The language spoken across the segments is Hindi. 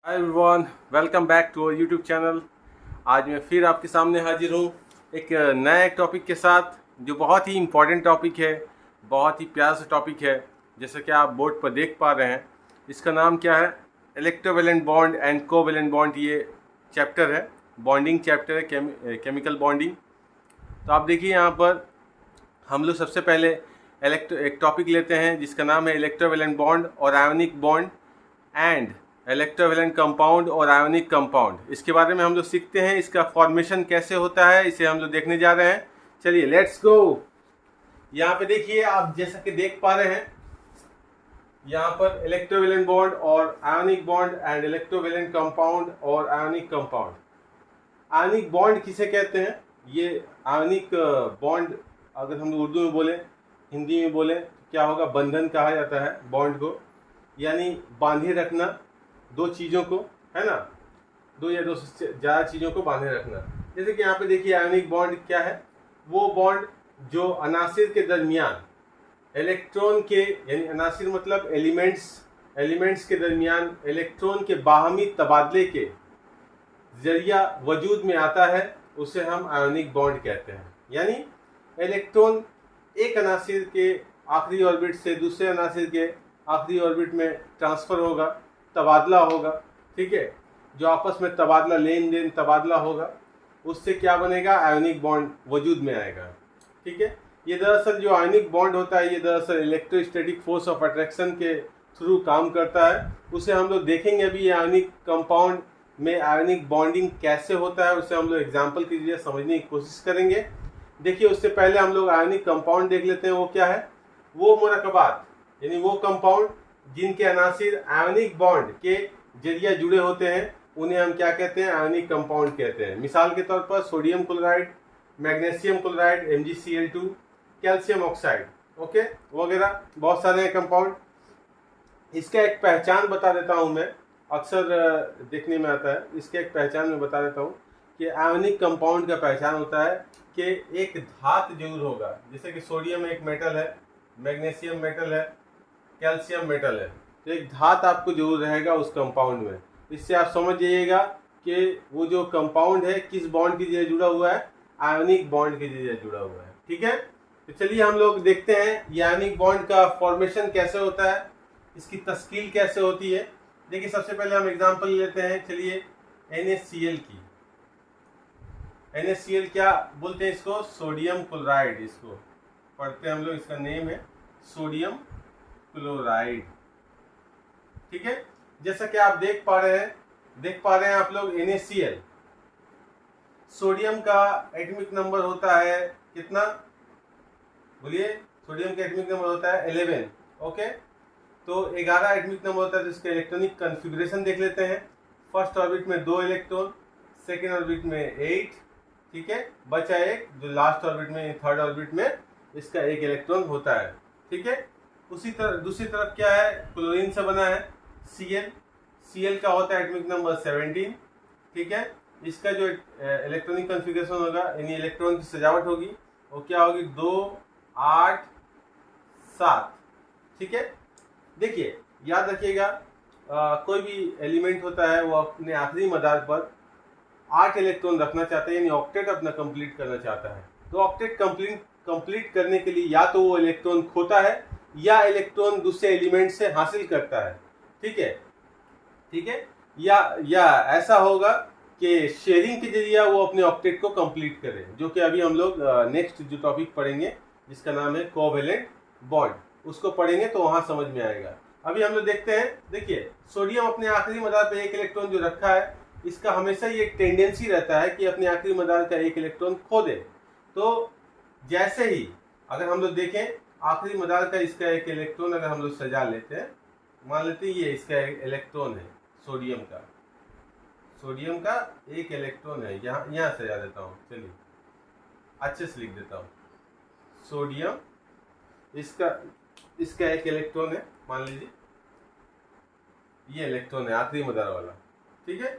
Hi everyone, welcome back to our YouTube channel. आज मैं फिर आपके सामने हाजिर हूँ एक नए टॉपिक के साथ जो बहुत ही इम्पोर्टेंट टॉपिक है, बहुत ही प्यारा सा टॉपिक है। जैसा कि आप बोर्ड पर देख पा रहे हैं, इसका नाम क्या है? Electrovalent bond and covalent bond. ये चैप्टर है, बॉन्डिंग चैप्टर है, केमिकल बॉन्डिंग। तो आप देखिए यहाँ पर हम लोग सबसे पहले एक टॉपिक लेते हैं जिसका नाम है इलेक्ट्रोवैलेंट बॉन्ड और ionic bond and electrovalent compound और आयोनिक कंपाउंड। इसके बारे में हम लोग सीखते हैं, इसका फॉर्मेशन कैसे होता है इसे हम लोग देखने जा रहे हैं। चलिए लेट्स गो। यहाँ पे देखिए, आप जैसा कि देख पा रहे हैं, यहाँ पर इलेक्ट्रोवैलेंट बॉन्ड और ionic bond and electrovalent compound और आयोनिक कंपाउंड। आयोनिक बॉन्ड किसे कहते हैं? ये आयोनिक बॉन्ड अगर हम उर्दू में बोले, हिंदी में बोले तो क्या होगा? बंधन कहा जाता है बॉन्ड को, यानी बांधे रखना दो चीज़ों को, है ना, दो या दो से ज़्यादा चीज़ों को बांधे रखना। जैसे कि यहाँ पे देखिए, आयोनिक बॉन्ड क्या है? वो बॉन्ड जो अनासिर के दरमियान इलेक्ट्रॉन के, यानी अनासिर मतलब एलिमेंट्स के दरमियान इलेक्ट्रॉन के बाहमी तबादले के जरिया वजूद में आता है, उसे हम आयोनिक बॉन्ड कहते हैं। यानी इलेक्ट्रॉन एक अनासिर के आखिरी ऑर्बिट से दूसरे अनासिर के आखिरी ऑर्बिट में ट्रांसफ़र होगा, तबादला होगा, ठीक है। जो आपस में तबादला, लेन देन तबादला होगा, उससे क्या बनेगा? आयोनिक बॉन्ड वजूद में आएगा, ठीक है। ये दरअसल जो आयोनिक बॉन्ड होता है, ये दरअसल इलेक्ट्रोस्टैटिक फोर्स ऑफ अट्रैक्शन के थ्रू काम करता है। उसे हम लोग देखेंगे अभी। ये आयोनिक कंपाउंड में आयोनिक बॉन्डिंग कैसे होता है उसे हम लोग एग्जाम्पल के जरिए समझने की कोशिश करेंगे। देखिए, उससे पहले हम लोग आयोनिक कंपाउंड देख लेते हैं। वो क्या है? वो मुरक्कबात, यानी वो कंपाउंड जिनके अनासिर आयोनिक बॉन्ड के जरिए जुड़े होते हैं, उन्हें हम क्या कहते हैं? आयोनिक कंपाउंड कहते हैं। मिसाल के तौर पर sodium chloride, magnesium chloride MgCl2, calcium oxide, okay, वगैरह बहुत सारे हैं कंपाउंड। इसका एक पहचान बता देता हूं मैं, अक्सर देखने में आता है। इसके एक पहचान में बता देता हूं कि आयोनिक कंपाउंड का पहचान होता है कि एक धातु जरूर होगा। जैसे कि सोडियम एक मेटल है, मैग्नीशियम मेटल है, कैल्शियम मेटल है, तो एक धातु आपको जरूर रहेगा उस कंपाउंड में। इससे आप समझ जाइएगा कि वो जो कंपाउंड है किस बॉन्ड के जरिए जुड़ा हुआ है? आयोनिक बॉन्ड के जरिए जुड़ा हुआ है, ठीक है। तो चलिए हम लोग देखते हैं ये आयोनिक बॉन्ड का फॉर्मेशन कैसे होता है, इसकी तश्कील कैसे होती है। देखिए, सबसे पहले हम एग्जांपल लेते हैं, चलिए, NaCl की। NaCl क्या बोलते हैं इसको? सोडियम क्लोराइड इसको पढ़ते हैं हम लोग। इसका नेम है सोडियम क्लोराइड, ठीक है। जैसा कि आप देख पा रहे हैं आप लोग, NaCl सोडियम का एटॉमिक नंबर होता है कितना? बोलिए। सोडियम का एटॉमिक नंबर होता है 11, ओके। तो 11 एटॉमिक नंबर होता है। तो इसका इलेक्ट्रॉनिक कॉन्फ़िगरेशन देख लेते हैं। फर्स्ट ऑर्बिट में 2 इलेक्ट्रॉन, सेकेंड ऑर्बिट में 8, ठीक है, बचा एक जो लास्ट ऑर्बिट में, थर्ड ऑर्बिट में इसका 1 इलेक्ट्रॉन होता है, ठीक है। उसी तरह दूसरी तरफ क्या है? क्लोरीन से बना है Cl का होता है एटॉमिक नंबर 17, ठीक है। इसका जो इलेक्ट्रॉनिक कॉन्फ़िगरेशन होगा, यानी इलेक्ट्रॉन की सजावट होगी, वो क्या होगी? 2, 8, 7, ठीक है। देखिए, याद रखिएगा, कोई भी एलिमेंट होता है वो अपने आखिरी मदार पर 8 इलेक्ट्रॉन रखना चाहता है, यानी ऑक्टेट अपना कंप्लीट करना चाहता है। तो ऑक्टेट कंप्लीट करने के लिए या तो वो इलेक्ट्रॉन खोता है या इलेक्ट्रॉन दूसरे एलिमेंट से हासिल करता है, ठीक है, ठीक है। या ऐसा होगा कि शेयरिंग के जरिए वो अपने ऑक्टेट को कंप्लीट करे, जो कि अभी हम लोग नेक्स्ट जो टॉपिक पढ़ेंगे जिसका नाम है कोवैलेंट बॉन्ड, उसको पढ़ेंगे तो वहां समझ में आएगा। अभी हम लोग देखते हैं। देखिए, सोडियम अपने आखिरी मदार पे 1 इलेक्ट्रॉन जो रखा है, इसका हमेशा ही एक टेंडेंसी रहता है कि अपने आखिरी मदार का 1 इलेक्ट्रॉन खो दे। तो जैसे ही अगर हम लोग देखें, आखिरी मदार का इसका 1 इलेक्ट्रॉन अगर हम लोग सजा लेते हैं, मान लेते हैं ये इसका 1 इलेक्ट्रॉन है, सोडियम का 1 इलेक्ट्रॉन है। यहाँ सजा देता हूँ, चलिए अच्छे से लिख देता हूँ। सोडियम इसका 1 इलेक्ट्रॉन है, मान लीजिए ये इलेक्ट्रॉन है आखिरी मदार वाला, ठीक है।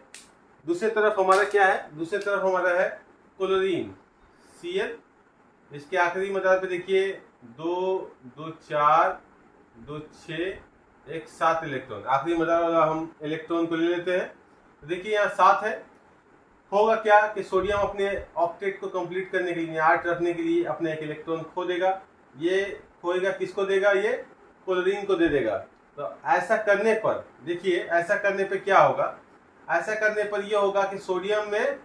दूसरी तरफ हमारा क्या है? दूसरी तरफ हमारा है क्लोरीन Cl। इसके आखिरी मदार पे देखिए 2, 2, 4, 2, 6, एक 7 इलेक्ट्रॉन, आखिरी मदार वाला हम इलेक्ट्रॉन को ले लेते हैं। तो देखिए यहाँ 7 है। होगा क्या कि सोडियम अपने ऑक्टेट को कंप्लीट करने के लिए 8 रखने के लिए अपने एक इलेक्ट्रॉन खो देगा। ये खोएगा, किसको देगा? ये क्लोरीन को दे देगा। तो ऐसा करने पर देखिए, ऐसा करने पर क्या होगा? ऐसा करने पर यह होगा कि सोडियम में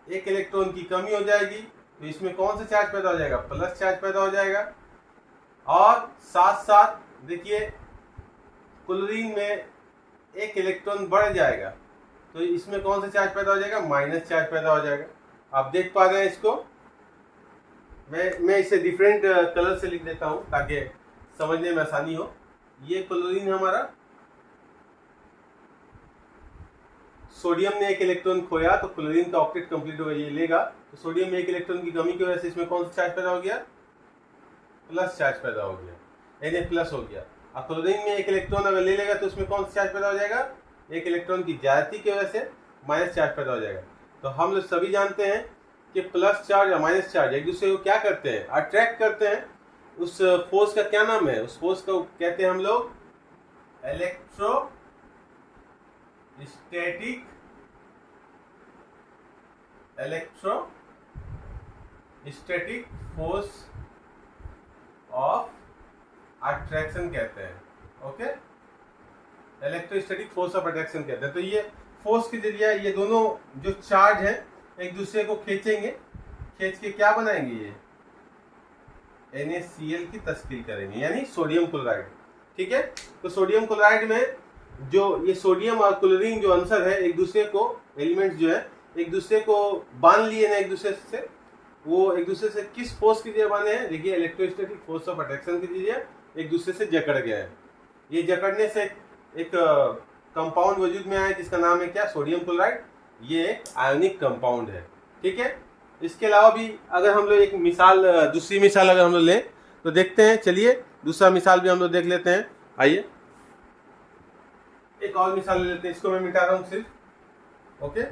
एक इलेक्ट्रॉन की कमी हो जाएगी। तो इसमें कौन सा चार्ज पैदा हो जाएगा? प्लस चार्ज पैदा हो जाएगा। और साथ साथ देखिए क्लोरीन में एक इलेक्ट्रॉन बढ़ जाएगा। तो इसमें कौन सा चार्ज पैदा हो जाएगा? माइनस चार्ज पैदा हो जाएगा। आप देख पा रहे हैं इसको? मैं इसे डिफरेंट कलर से लिख देता हूं ताकि समझने में आसानी हो। ये क्लोरीन हमारा, सोडियम ने एक इलेक्ट्रॉन खोया तो क्लोरीन का ऑक्टेट कंप्लीट होगा, ये लेगा। तो सोडियम में एक इलेक्ट्रॉन की कमी की वजह से इसमें कौन सा चार्ज पैदा हो गया? प्लस चार्ज पैदा हो गया, यानी प्लस हो गया। और क्लोरीन में एक इलेक्ट्रॉन अगर ले लेगा तो उसमें कौन सा चार्ज पैदा हो जाएगा? एक इलेक्ट्रॉन की ज्यादती की वजह से माइनस चार्ज पैदा हो जाएगा। तो हम लोग सभी जानते हैं कि प्लस चार्ज और माइनस चार्ज एक दूसरे को क्या करते हैं? अट्रैक्ट करते हैं। उस फोर्स का क्या नाम है? उस फोर्स को कहते हैं हम लोग इलेक्ट्रोस्टैटिक फोर्स ऑफ अट्रैक्शन कहते हैं। Okay, electrostatic force of attraction कहते हैं। तो ये फोर्स के जरिए ये दोनों जो चार्ज है एक दूसरे को खींचेंगे, खींच के क्या बनाएंगे? ये NaCl की तस्कीर करेंगे, यानी सोडियम क्लोराइड। ठीक है, तो सोडियम क्लोराइड में जो ये सोडियम और क्लोरीन जो आंसर है, एक दूसरे को एलिमेंट्स जो है एक दूसरे को बांध लिए ना एक दूसरे से। वो एक दूसरे से किस फोर्स के जरिए बांधे हैं? देखिए इलेक्ट्रोस्टैटिक फोर्स ऑफ अट्रैक्शन के जरिए एक दूसरे से जकड़ गए हैं। ये जकड़ने से एक कंपाउंड वजूद में आया जिसका नाम है क्या? Sodium chloride. ये एक आयोनिक कंपाउंड है। ठीक है, इसके अलावा भी अगर हम लोग एक मिसाल, दूसरी मिसाल अगर हम लोग लें तो देखते हैं। चलिए दूसरा मिसाल भी हम लोग देख लेते हैं। आइए एक और मिसाल ले लेते हैं। इसको मैं मिटा रहा हूं सिर्फ। ओके,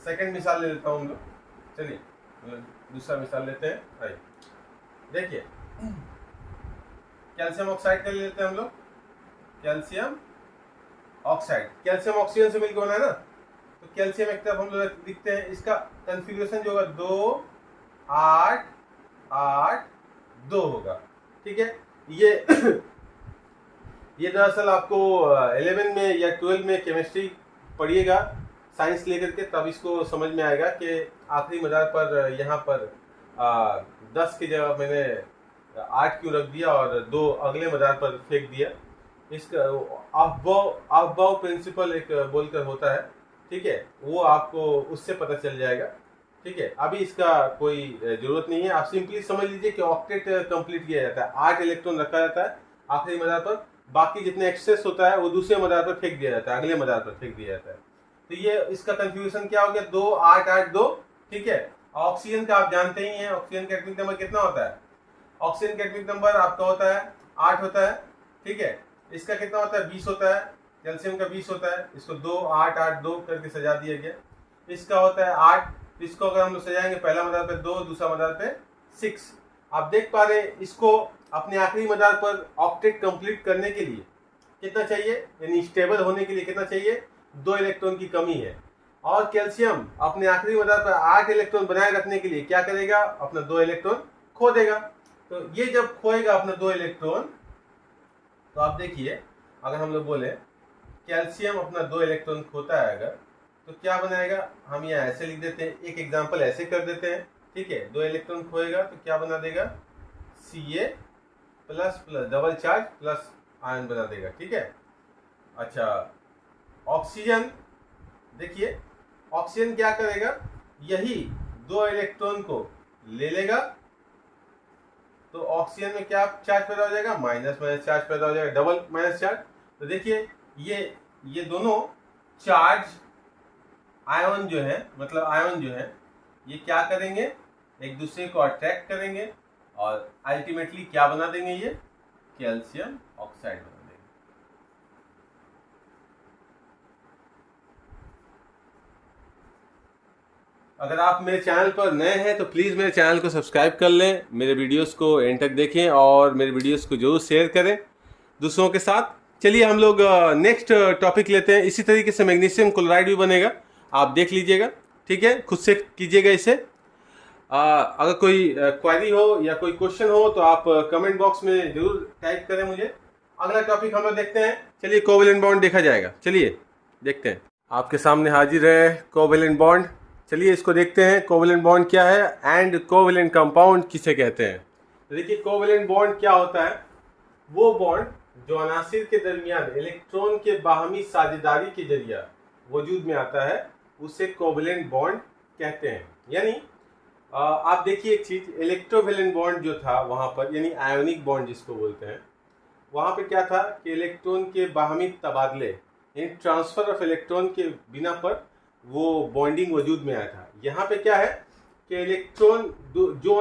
सेकंड मिसाल ले लेता हूं हम लोग। चलिए दूसरा मिसाल लेते हैं। आइए देखिए, कैल्शियम ऑक्साइड का ले लेते हैं हम लोग। कैल्शियम ऑक्साइड, कैल्शियम ऑक्सीजन से मिलकर बना है ना। तो कैल्शियम एक तरफ हम लोग लिखते हैं। इसका कॉन्फ़िगरेशन जो होगा 2 8 8 2 होगा। ठीक है, ये ये दरअसल आपको 11 में या 12 में केमिस्ट्री पढ़िएगा साइंस लेकर के, तब इसको समझ में आएगा कि आखिरी मदार पर यहाँ पर 10 की जगह मैंने 8 क्यों रख दिया और 2 अगले मदार पर फेंक दिया। इसका अफबाउ प्रिंसिपल एक बोलकर होता है। ठीक है, वो आपको उससे पता चल जाएगा। ठीक है, अभी इसका कोई जरूरत नहीं है। आप सिंपली समझ लीजिए कि ऑक्टेट कंप्लीट किया जाता है, 8 इलेक्ट्रॉन रखा जाता है आखिरी मदार पर, बाकी जितने एक्सेस होता है वो दूसरे मदार पर फेंक दिया जाता है, अगले मदार पर फेंक दिया जाता है। तो ये इसका कंफ्यूजन क्या हो गया? 2 8 8 2। ठीक है, ऑक्सीजन का आप जानते ही हैं, ऑक्सीजन का एटॉमिक नंबर कितना होता है? ऑक्सीजन का एटॉमिक नंबर आपका होता है 8 होता है। ठीक है, इसका कितना होता है? 20 होता है। कैल्शियम का 20 होता है। इसको 2 8 8 2 करके सजा दिया गया। इसका होता है 8। इसको अगर हम लोग सजाएंगे, पहला मदार पे 2, दूसरा मदार पे 6। आप देख पा रहे हैं, इसको अपने आखिरी मदार पर ऑक्टेट कंप्लीट करने के लिए कितना चाहिए? यानी स्टेबल होने के लिए कितना चाहिए? 2 इलेक्ट्रॉन की कमी है। और कैल्शियम अपने आखिरी मदार पर 8 इलेक्ट्रॉन बनाए रखने के लिए क्या करेगा? अपना 2 इलेक्ट्रॉन खो देगा। तो ये जब खोएगा अपना 2 इलेक्ट्रॉन, तो आप देखिए अगर हम लोग बोले कैल्शियम अपना 2 इलेक्ट्रॉन खोता है अगर, तो क्या बनाएगा? हम यहाँ ऐसे लिख देते हैं, एक एग्जांपल ऐसे कर देते हैं। ठीक है, 2 इलेक्ट्रॉन खोएगा तो क्या बना देगा? Ca plus plus double charge plus ion बना देगा। ठीक है, अच्छा ऑक्सीजन, देखिए ऑक्सीजन क्या करेगा? यही 2 इलेक्ट्रॉन को ले लेगा तो ऑक्सीजन में क्या चार्ज पैदा हो जाएगा? माइनस माइनस चार्ज पैदा हो जाएगा, डबल माइनस चार्ज। तो देखिए ये दोनों चार्ज आयन जो है, मतलब आयन जो है, ये क्या करेंगे? एक दूसरे को अट्रैक्ट करेंगे और अल्टीमेटली क्या बना देंगे? ये कैल्शियम ऑक्साइड बना देंगे। अगर आप मेरे चैनल पर नए हैं तो प्लीज़ मेरे चैनल को सब्सक्राइब कर लें, मेरे वीडियोस को एंड तक देखें और मेरे वीडियोस को जरूर शेयर करें दूसरों के साथ। चलिए हम लोग नेक्स्ट टॉपिक लेते हैं। इसी तरीके से मैग्नीशियम क्लोराइड भी बनेगा, आप देख लीजिएगा, ठीक है, खुद से कीजिएगा इसे। अगर कोई क्वेरी हो या कोई क्वेश्चन हो तो आप कमेंट बॉक्स में जरूर टाइप करें मुझे। अगला टॉपिक हम लोग देखते हैं। चलिए कोवेलेंट बॉन्ड देखा जाएगा, चलिए देखते हैं। आपके सामने हाजिर है कोवेलेंट बॉन्ड। चलिए इसको देखते हैं, कोवेलेंट बॉन्ड क्या है एंड कोवेलेंट कंपाउंड किसे कहते हैं। तो देखिए कोवेलेंट बॉन्ड क्या होता है, वो बॉन्ड जो अनासिर के दरमियान इलेक्ट्रॉन के बाहमी साझेदारी के जरिए वजूद में आता है उसे कोवेलेंट बॉन्ड कहते हैं। यानी आप देखिए एक चीज, इलेक्ट्रोवेलेंट बॉन्ड जो था वहां पर, यानी आयोनिक बॉन्ड जिसको बोलते हैं, वहां पे क्या था कि इलेक्ट्रॉन के बाहमी तबादले यानी ट्रांसफर ऑफ इलेक्ट्रॉन के बिना पर वो बॉन्डिंग वजूद में आया था। यहाँ पे क्या है कि इलेक्ट्रॉन जो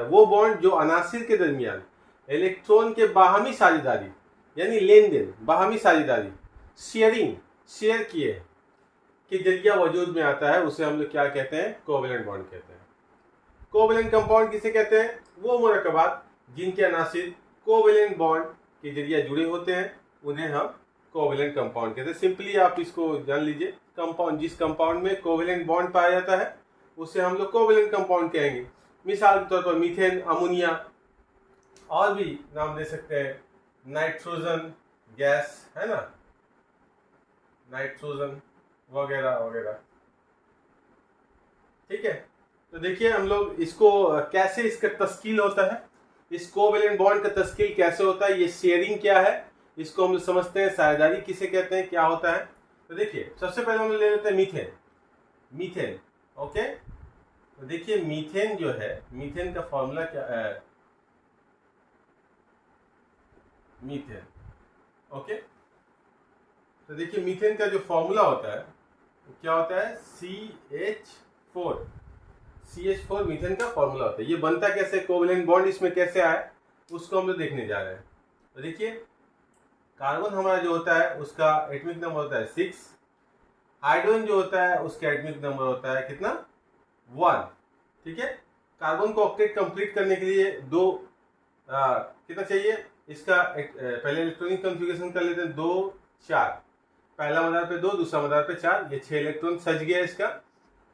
वो बॉन्ड जो अनासिर के दरमियान इलेक्ट्रॉन के बाहमी साझेदारी यानी लेन देन, बाहमी साझेदारी, शेयर किए के जरिए वजूद में आता है, उसे हम लोग क्या कहते हैं, कोवेलेंट बॉन्ड कहते हैं। कोवेलेंट कंपाउंड किसे कहते हैं, वो मरकबात जिनके अनासिर कोवेलेंट बॉन्ड के जरिए जुड़े होते हैं उन्हें हम कोवेलेंट कंपाउंड कहते हैं। सिंपली आप इसको जान लीजिए, कंपाउंड जिस कंपाउंड में कोवेलेंट बॉन्ड पाया जाता है उसे हम लोग कोवेलेंट कंपाउंड कहेंगे। मिसाल के तौर पर मीथेन, अमोनिया, और भी नाम दे सकते हैं, नाइट्रोजन गैस है ना, नाइट्रोजन वगैरह वगैरह, ठीक है। तो देखिए हम लोग इसको कैसे, इसका तस्कील होता है, इस कोवेलेंट बॉन्ड का तस्कील कैसे होता है, ये शेयरिंग क्या है, इसको हम लोग समझते हैं, साझेदारी किसे कहते हैं, क्या होता है। तो देखिए सबसे पहले हम ले लेते हैं मीथेन, ओके। तो देखिए मीथेन जो है, मीथेन का फॉर्मूला क्या है, मीथेन, ओके। तो देखिए मीथेन का जो फॉर्मूला होता है वो क्या होता है, CH4 मीथेन का फॉर्मूला होता है। ये बनता कैसे, कोवेलेंट बॉन्ड इसमें कैसे आया, उसको हम लोग देखने जा रहे हैं। तो देखिए कार्बन हमारा जो होता है उसका एटॉमिक नंबर होता है 6, हाइड्रोजन जो होता है उसका एटॉमिक नंबर होता है कितना, 1, ठीक है। कार्बन को ऑक्टेट कंप्लीट करने के लिए कितना चाहिए, इसका पहले इलेक्ट्रॉनिक कॉन्फ़िगरेशन कर लेते हैं, 2 4, पहला मदार पे 2, दूसरा मदार पे 4, ये 6 इलेक्ट्रॉन सज गया इसका,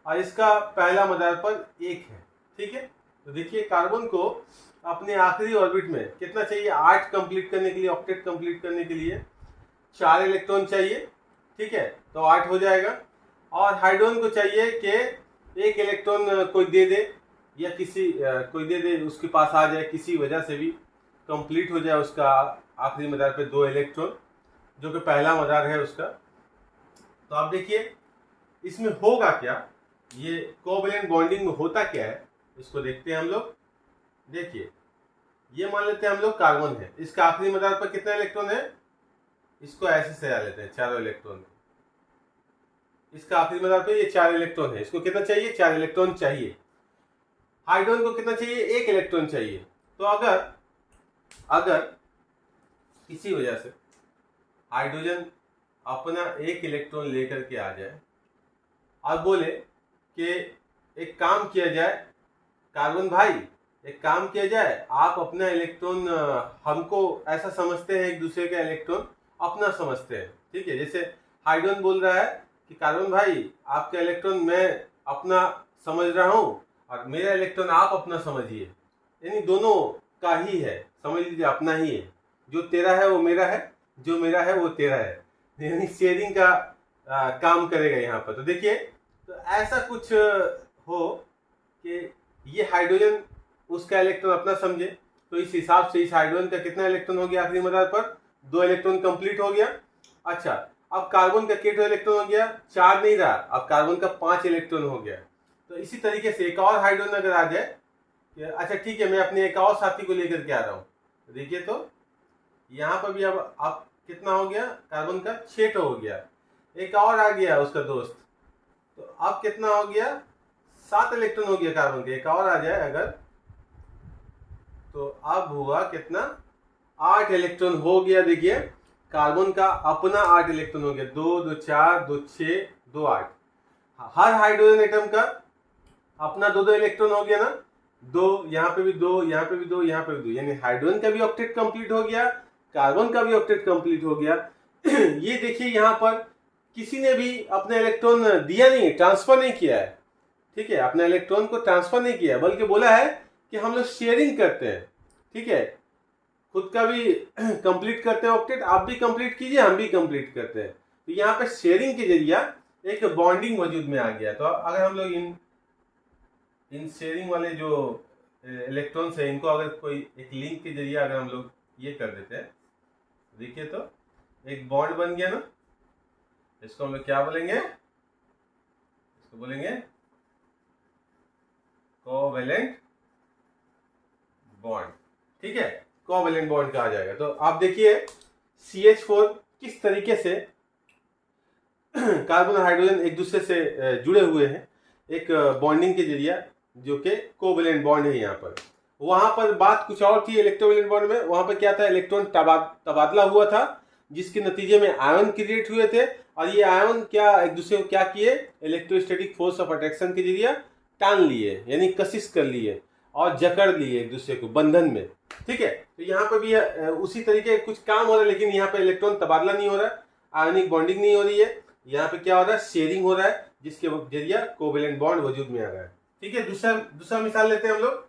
और इसका पहला मदार पर 1 है, ठीक है। तो देखिए कार्बन को अपने आखिरी ऑर्बिट में कितना चाहिए, 8 कंप्लीट करने के लिए, ऑक्टेट कंप्लीट करने के लिए 4 इलेक्ट्रॉन चाहिए, ठीक है, तो 8 हो जाएगा। और हाइड्रोजन को चाहिए कि 1 इलेक्ट्रॉन कोई दे दे, या कोई दे दे, उसके पास आ जाए, किसी वजह से भी कंप्लीट हो जाए उसका आखिरी मदार पे 2 इलेक्ट्रॉन, जो कि पहला मदार है उसका। तो आप देखिए इसमें होगा क्या, ये कोवेलेंट बॉन्डिंग में होता क्या है, इसको देखते हैं हम लोग। देखिए ये मान लेते हैं हम लोग कार्बन है, इसका आखिरी मदार पर कितना इलेक्ट्रॉन है, इसको ऐसे सजा लेते हैं, 4 इलेक्ट्रॉन, इसका आखिरी मदार पे ये 4 इलेक्ट्रॉन है, इसको कितना चाहिए, 4 इलेक्ट्रॉन चाहिए। हाइड्रोजन को कितना चाहिए, 1 इलेक्ट्रॉन चाहिए। तो अगर किसी वजह से हाइड्रोजन अपना 1 इलेक्ट्रॉन लेकर के आ जाए और बोले कि एक काम किया जाए, कार्बन भाई एक काम किया जाए, आप अपना इलेक्ट्रॉन, हमको ऐसा समझते हैं एक दूसरे का इलेक्ट्रॉन अपना समझते हैं, ठीक है। जैसे हाइड्रोजन बोल रहा है कि कार्बन भाई आपका इलेक्ट्रॉन मैं अपना समझ रहा हूँ और मेरा इलेक्ट्रॉन आप अपना समझिए, यानी दोनों का ही है, समझ लीजिए अपना ही है, जो तेरा है वो मेरा है, जो मेरा है वो तेरा है, यानी शेयरिंग का काम करेगा यहाँ पर। तो देखिए तो ऐसा कुछ हो कि ये हाइड्रोजन उसका इलेक्ट्रॉन अपना समझे, तो इस हिसाब से इस हाइड्रोजन का कितना इलेक्ट्रॉन हो गया आखिरी मदार पर, 2 इलेक्ट्रॉन कंप्लीट हो गया। अच्छा अब कार्बन का कितना इलेक्ट्रॉन हो गया, 4 नहीं रहा, अब कार्बन का 5 इलेक्ट्रॉन हो गया। तो इसी तरीके से एक और हाइड्रोजन अगर आ जाए, अच्छा ठीक है मैं अपने एक और साथी को लेकर के आ रहा हूँ, देखिए तो यहाँ पर भी अब कितना हो गया, कार्बन का 6 हो गया, एक और आ गया उसका दोस्त, तो अब कितना हो गया, 7 इलेक्ट्रॉन हो गया कार्बन के, एक और आ जाए अगर, तो अब हुआ कितना, 8 इलेक्ट्रॉन हो गया। देखिए कार्बन का अपना 8 इलेक्ट्रॉन हो गया, 2 2 4 2 6 2 8, हर हाइड्रोजन एटम का अपना दो दो इलेक्ट्रॉन हो गया ना, दो यहाँ पे भी दो, यहाँ पे भी दो, यहाँ पे भी दो, यानी हाइड्रोजन का भी ऑक्टेट कंप्लीट हो गया, कार्बन का भी ऑक्टेट कंप्लीट हो गया। ये देखिए यहाँ पर किसी ने भी अपना इलेक्ट्रॉन दिया नहीं, ट्रांसफर नहीं किया है, ठीक है, अपने इलेक्ट्रॉन को ट्रांसफर नहीं किया, बल्कि बोला है कि हम लोग शेयरिंग करते हैं, ठीक है, खुद का भी कंप्लीट करते हैं ऑक्टेट, आप भी कंप्लीट कीजिए, हम भी कंप्लीट करते हैं। तो यहाँ पे शेयरिंग के जरिए एक बॉन्डिंग वजूद में आ गया। तो अगर हम लोग इन शेयरिंग वाले जो इलेक्ट्रॉन्स है, इनको अगर कोई एक लिंक के जरिए अगर हम लोग ये कर देते हैं, देखिए तो एक बॉन्ड बन गया ना, इसको हम लोग क्या बोलेंगे, इसको बोलेंगे कोवेलेंट बॉन्ड, ठीक है, कोवेलेंट बॉन्ड कहा जाएगा। तो आप देखिए CH4 किस तरीके से कार्बन और हाइड्रोजन एक दूसरे से जुड़े हुए हैं एक बॉन्डिंग के जरिए, जो कि कोवेलेंट बॉन्ड है। यहाँ पर वहां पर बात कुछ और थी इलेक्ट्रोवेलेंट बॉन्ड में, वहां पर क्या था, इलेक्ट्रॉन तबादला हुआ था, जिसके नतीजे में आयन क्रिएट हुए थे, और ये आयन क्या एक दूसरे को क्या किए, इलेक्ट्रोस्टैटिक फोर्स ऑफ अट्रैक्शन के जरिए टान लिए, यानी कशिश कर लिए और जकड़ लिए एक दूसरे को बंधन में, ठीक है। तो यहाँ पर भी उसी तरीके कुछ काम हो रहा है, लेकिन यहाँ पे इलेक्ट्रॉन तबादला नहीं हो रहा है, आयनिक बॉन्डिंग नहीं हो रही है, यहाँ पे क्या हो रहा है, शेयरिंग हो रहा है, जिसके जरिए कोवेलेंट बॉन्ड वजूद में आ रहा है, ठीक है। दूसरा मिसाल लेते हैं हम लोग,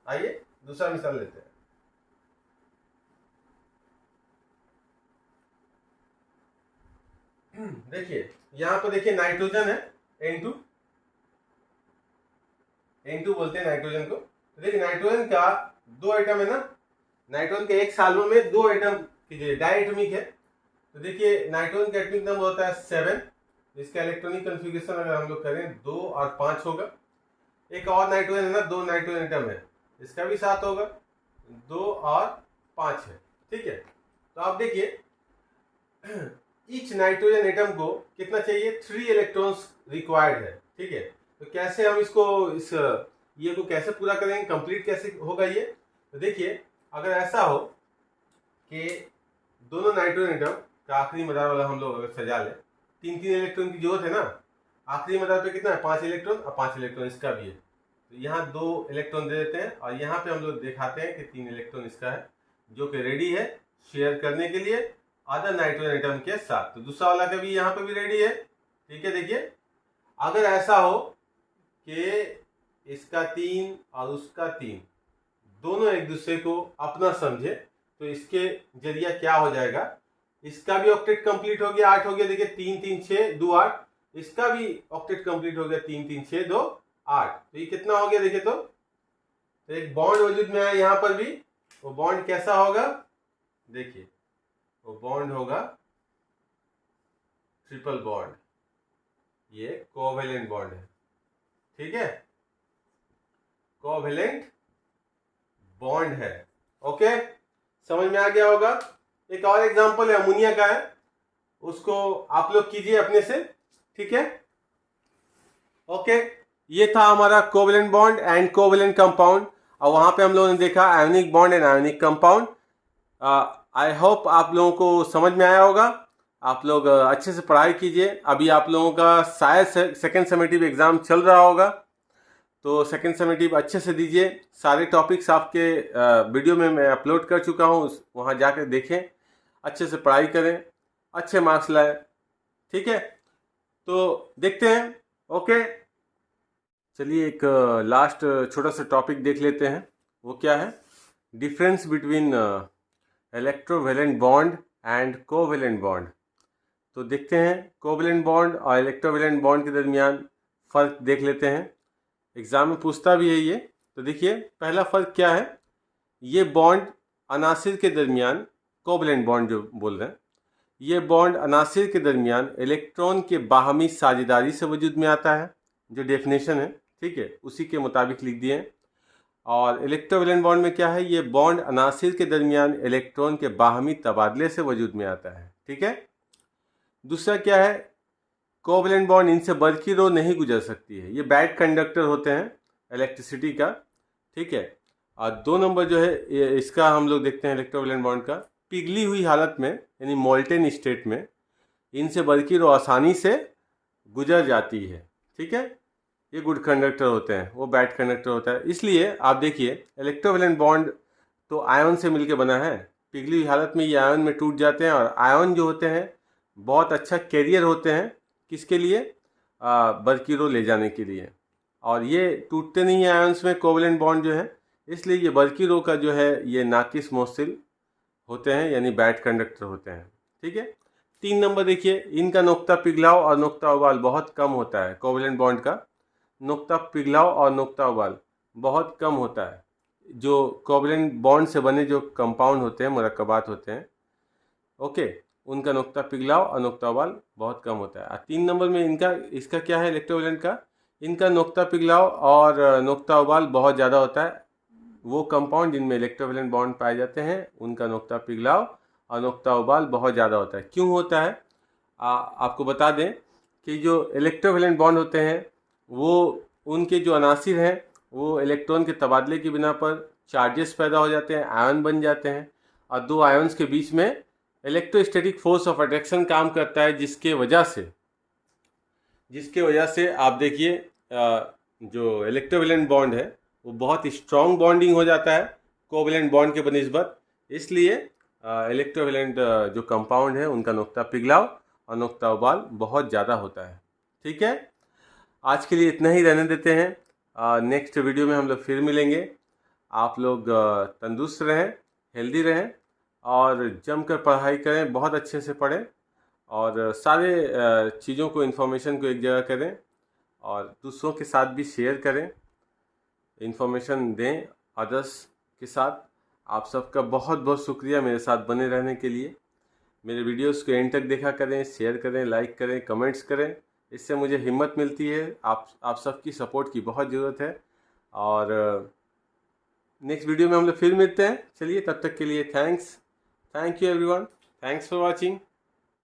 आइए दूसरा मिसाल लेते हैं। देखिए यहाँ पर देखिए नाइट्रोजन है, N2 बोलते हैं नाइट्रोजन को। तो देखिए नाइट्रोजन का दो आइटम है ना, नाइट्रोजन के एक सालों में दो आइटम कीजिए, डायटोमिक है। तो देखिए नाइट्रोजन का एटॉमिक नंबर होता है 7, इसका इलेक्ट्रॉनिक कन्फिगरेशन अगर हम लोग करें 2 और 5 होगा। एक और नाइट्रोजन है ना, 2 नाइट्रोजन एटम है, इसका भी 7 होगा, 2 और 5 है, ठीक है। तो आप देखिए ईच नाइट्रोजन एटम को कितना चाहिए, 3 इलेक्ट्रॉन्स रिक्वायर्ड है, ठीक है। तो कैसे हम इसको ये को कैसे पूरा करेंगे, कंप्लीट कैसे होगा ये। तो देखिए अगर ऐसा हो कि दोनों नाइट्रोजन एटम का आखिरी मदार वाला हम लोग अगर सजा ले, 3 इलेक्ट्रॉन की जरूरत है ना, आखिरी मदार पे कितना है, 5 इलेक्ट्रॉन, और 5 इलेक्ट्रॉन इसका भी है। तो यहाँ 2 इलेक्ट्रॉन दे देते हैं, और यहाँ पे हम लोग दिखाते हैं कि 3 इलेक्ट्रॉन इसका है, जो कि रेडी है शेयर करने के लिए अदर नाइट्रोजन एटम के साथ। तो दूसरा वाला का भी यहाँ पे भी रेडी है, ठीक है। देखिए अगर ऐसा हो कि इसका 3 और उसका 3 दोनों एक दूसरे को अपना समझे, तो इसके जरिए क्या हो जाएगा, इसका भी ऑक्टेट कंप्लीट हो गया, 8 हो गया। देखिए 3 3 6 2 8, इसका भी ऑक्टेट कंप्लीट हो गया, 3 3 6 2 8। तो ये कितना हो गया, देखिए तो एक बॉन्ड वजूद में आया यहाँ पर भी। वो बॉन्ड कैसा होगा, देखिए वो बॉन्ड होगा ट्रिपल बॉन्ड, ये कोवेलेंट बॉन्ड है, ठीक है, कोवेलेंट बॉन्ड है, ओके, समझ में आ गया होगा। एक और एग्जांपल है अमोनिया का है, उसको आप लोग कीजिए अपने से, ठीक है, ओके। ये था हमारा covalent bond and covalent compound, और वहां पे हम लोगों ने देखा ionic bond and ionic compound. I hope आप लोगों को समझ में आया होगा। आप लोग अच्छे से पढ़ाई कीजिए। अभी आप लोगों का शायद सेकेंड समेटिव एग्ज़ाम चल रहा होगा, तो सेकेंड समेटिव अच्छे से दीजिए। सारे टॉपिक्स आपके वीडियो में मैं अपलोड कर चुका हूँ, वहाँ जाकर देखें, अच्छे से पढ़ाई करें, अच्छे मार्क्स लाएं, ठीक है। तो देखते हैं, ओके। चलिए एक लास्ट छोटा सा टॉपिक देख लेते हैं, वो क्या है, difference between electrovalent bond and covalent bond. तो देखते हैं कोवेलेंट बॉन्ड और इलेक्ट्रोवेलेंट बॉन्ड के दरमियान फ़र्क देख लेते हैं, एग्ज़ाम में पूछता भी है ये। तो देखिए पहला फ़र्क क्या है, ये बॉन्ड अनासिर के दरमियान, कोवेलेंट बॉन्ड जो बोल रहे हैं, ये बॉन्ड अनासिर के दरमियान इलेक्ट्रॉन के बाहमी साझेदारी से वजूद में आता है, जो डेफिनेशन है, ठीक है, उसी के मुताबिक लिख दिए। और इलेक्ट्रोवेलेंट बॉन्ड में क्या है, ये बॉन्ड अनासिर के दरमियान इलेक्ट्रॉन के बाहमी तबादले से वजूद में आता है, ठीक है। दूसरा क्या है, कोवेलेंट बॉन्ड इनसे बल्कि रो नहीं गुजर सकती है, ये बैड कंडक्टर होते हैं इलेक्ट्रिसिटी का, ठीक है। और 2 नंबर जो है इसका हम लोग देखते हैं इलेक्ट्रोवेलेंट बॉन्ड का, पिघली हुई हालत में यानी मोल्टेन स्टेट में इनसे बल्कि रो आसानी से गुजर जाती है, ठीक है। ये गुड कंडक्टर होते हैं, वो बैड कंडक्टर होता है। इसलिए आप देखिए इलेक्ट्रोवैलेंट बॉन्ड तो आयन से मिलकर बना है, पिघली हुई हालत में ये आयन में टूट जाते हैं, और आयन जो होते हैं बहुत अच्छा कैरियर होते हैं किसके लिए, बरकीरो ले जाने के लिए। और ये टूटते नहीं है आयन्स में कोवलेंट बॉन्ड जो है, इसलिए ये बरकीरो का जो है ये नाकिस मोसिल होते हैं, यानी बैड कंडक्टर होते हैं। ठीक है। 3 नंबर देखिए, इनका नुक्ता पिघलाव और नुक्ता उबाल बहुत कम होता है। कोवलेंट बॉन्ड का नुक्ता पिघलाव और नुक्ता उबाल बहुत कम होता है। जो कोवलेंट बॉन्ड से बने जो कंपाउंड होते हैं, मुरक्कबात होते हैं, ओके, उनका नुक्ता पिघलाव और नुक्ता उबाल बहुत कम होता है। 3 नंबर में इसका क्या है इलेक्ट्रोवैलेंट का, इनका नुक्ता पिघलाव और नुक्ता उबाल बहुत ज़्यादा होता है। वो कंपाउंड जिनमें इलेक्ट्रोवैलेंट बॉन्ड पाए जाते हैं उनका नुक्ता पिघलाव और नुक्ता उबाल बहुत ज़्यादा होता है। क्यों होता है, आपको बता दें कि जो इलेक्ट्रोवैलेंट बॉन्ड होते हैं वो उनके जो अनासिर हैं वो इलेक्ट्रॉन के तबादले की बिना पर चार्जेस पैदा हो जाते हैं, आयन बन जाते हैं, और दो आयन्स के बीच में इलेक्ट्रोस्टैटिक फोर्स ऑफ अट्रैक्शन काम करता है, जिसके वजह से आप देखिए जो इलेक्ट्रोवैलेंट बॉन्ड है वो बहुत स्ट्रॉन्ग बॉन्डिंग हो जाता है कोवैलेंट बॉन्ड के बनिस्बत। इसलिए इलेक्ट्रोवैलेंट जो कंपाउंड है उनका नुक्ता पिघलाव और नुक्ता उबाल बहुत ज़्यादा होता है। ठीक है, आज के लिए इतना ही रहने देते हैं। नेक्स्ट वीडियो में हम लोग फिर मिलेंगे। आप लोग तंदुरुस्त रहें, हेल्दी रहें, और जमकर पढ़ाई करें, बहुत अच्छे से पढ़ें, और सारे चीज़ों को, इन्फॉर्मेशन को एक जगह करें, और दूसरों के साथ भी शेयर करें, इन्फॉर्मेशन दें अदर्स के साथ। आप सबका बहुत बहुत शुक्रिया मेरे साथ बने रहने के लिए। मेरे वीडियोस को एंड तक देखा करें, शेयर करें, लाइक करें, कमेंट्स करें, इससे मुझे हिम्मत मिलती है। आप सबकी सपोर्ट की बहुत ज़रूरत है। और नेक्स्ट वीडियो में हम लोग फिर मिलते हैं। चलिए, तब तक के लिए thank you everyone, thanks for watching.